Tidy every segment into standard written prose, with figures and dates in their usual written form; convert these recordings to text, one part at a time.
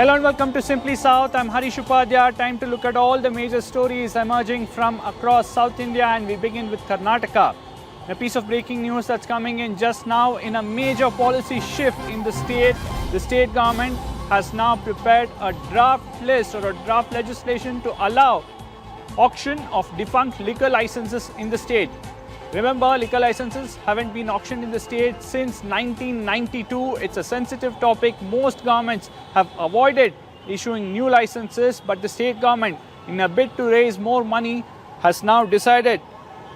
Hello and welcome to Simply South. I'm Harish Upadhyay. Time to look at all the major stories emerging from across South India, and we begin with Karnataka. A piece of breaking news that's coming in just now. In a major policy shift in the state government has now prepared a draft list or a draft legislation to allow auction of defunct liquor licenses in the state. Remember, liquor licenses haven't been auctioned in the state since 1992. It's a sensitive topic. Most governments have avoided issuing new licenses, but the state government, in a bid to raise more money, has now decided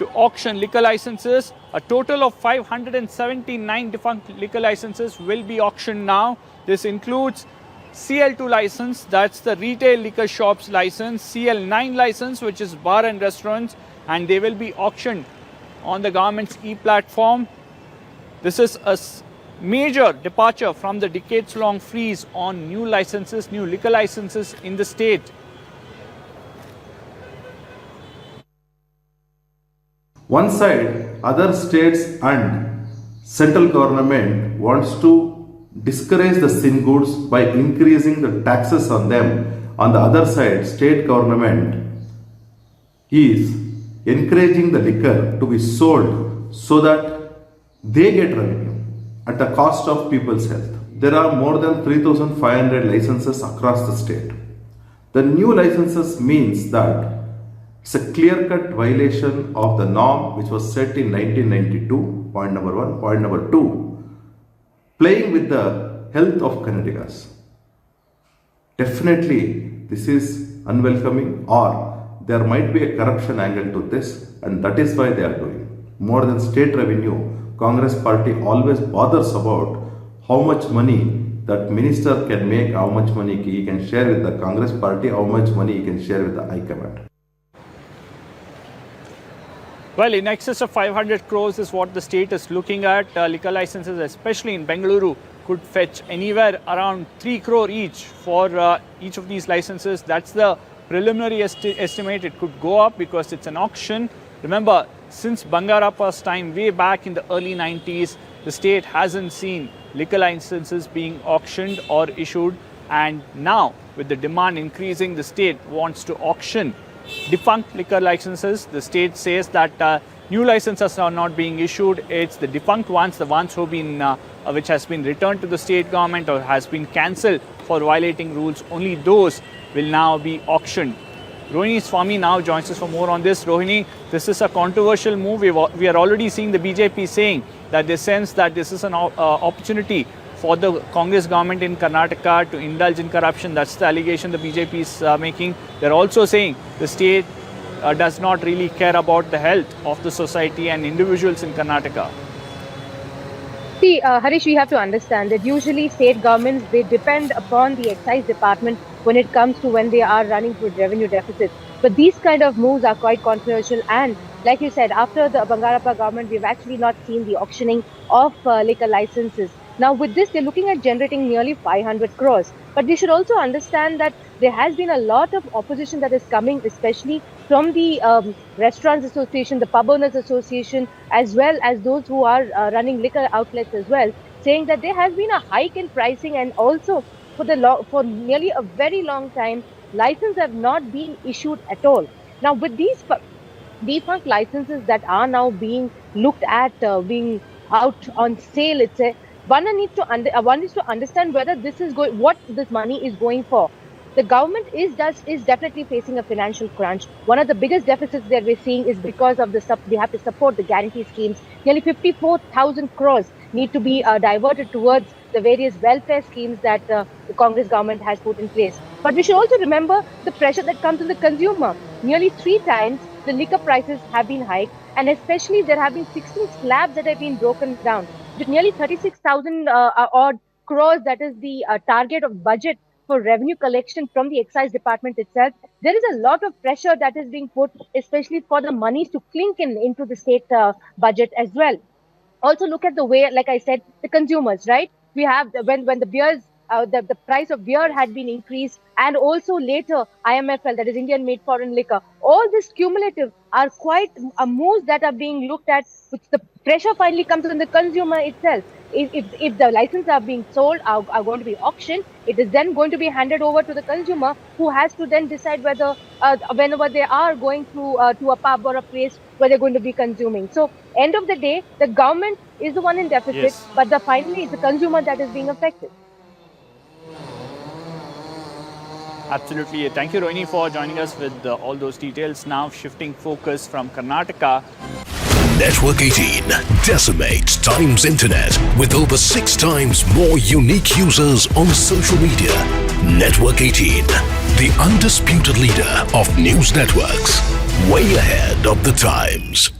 to auction liquor licenses. A total of 579 defunct liquor licenses will be auctioned now. This includes CL2 license, that's the retail liquor shops license, CL9 license, which is bar and restaurants, and they will be auctioned on the government's e-platform. This is a major departure from the decades-long freeze on new liquor licenses in the state. One side, other states and central government wants to discourage the sin goods by increasing the taxes on them. On the other side, state government is encouraging the liquor to be sold so that they get revenue at the cost of people's health. There are more than 3,500 licenses across the state. The new licenses means that it's a clear-cut violation of the norm which was set in 1992, point number one. Point number two, playing with the health of Kannadigas. Definitely, this is unwelcoming, or there might be a corruption angle to this, and that is why they are doing. More than state revenue, Congress party always bothers about how much money that minister can make, how much money he can share with the Congress party, how much money he can share with the High Command. Well, in excess of 500 crores is what the state is looking at. Liquor licenses, especially in Bengaluru, could fetch anywhere around 3 crore each for each of these licenses. That's the preliminary estimate. It could go up because it's an auction. Remember, since Bangarappa's time, way back in the early 90s, the state hasn't seen liquor licenses being auctioned or issued. And now, with the demand increasing, the state wants to auction defunct liquor licenses. The state says that new licenses are not being issued. It's the defunct ones, the ones who've been, which has been returned to the state government or has been cancelled for violating rules. Only those will now be auctioned. Rohini Swami now joins us for more on this. Rohini, this is a controversial move. We are already seeing the BJP saying that they sense that this is an opportunity for the Congress government in Karnataka to indulge in corruption. That's the allegation the BJP is making. They're also saying the state does not really care about the health of the society and individuals in Karnataka. See, Harish, we have to understand that usually state governments, they depend upon the excise department when it comes to when they are running with revenue deficits. But these kind of moves are quite controversial. And like you said, after the Bangarappa government, we've actually not seen the auctioning of liquor licenses. Now with this, they're looking at generating nearly 500 crores. But we should also understand that there has been a lot of opposition that is coming, especially from the Restaurants Association, the Pub Owners Association, as well as those who are running liquor outlets as well, saying that there has been a hike in pricing, and also for nearly a very long time, licenses have not been issued at all. Now with these defunct licenses that are now being looked at, being out on sale, one needs to understand whether this is what this money is going for. The government is definitely facing a financial crunch. One of the biggest deficits that we're seeing is because of they have to support the guarantee schemes. Nearly 54,000 crores need to be diverted towards the various welfare schemes that the Congress government has put in place. But we should also remember the pressure that comes on the consumer. Nearly 3 times the liquor prices have been hiked, and especially there have been 16 slabs that have been broken down. With nearly 36,000 odd crores, that is the target of budget for revenue collection from the excise department itself, there is a lot of pressure that is being put, especially for the monies to clink into the state budget as well. Also look at the way, like I said, the consumers, right? We have when the beers the price of beer had been increased, and also later IMFL, that is Indian Made Foreign Liquor. All this cumulative are quite moves that are being looked at, which the pressure finally comes on the consumer itself. If the licenses are being sold, are going to be auctioned, it is then going to be handed over to the consumer, who has to then decide whether whenever they are going to a pub or a place where they're going to be consuming. So end of the day, the government is the one in deficit, Yes. but finally it's the consumer that is being affected. Absolutely. Thank you, Rohini, for joining us with all those details. Now shifting focus from Karnataka. Network 18 decimates Times Internet with over 6 times more unique users on social media. Network 18, the undisputed leader of news networks, way ahead of the times.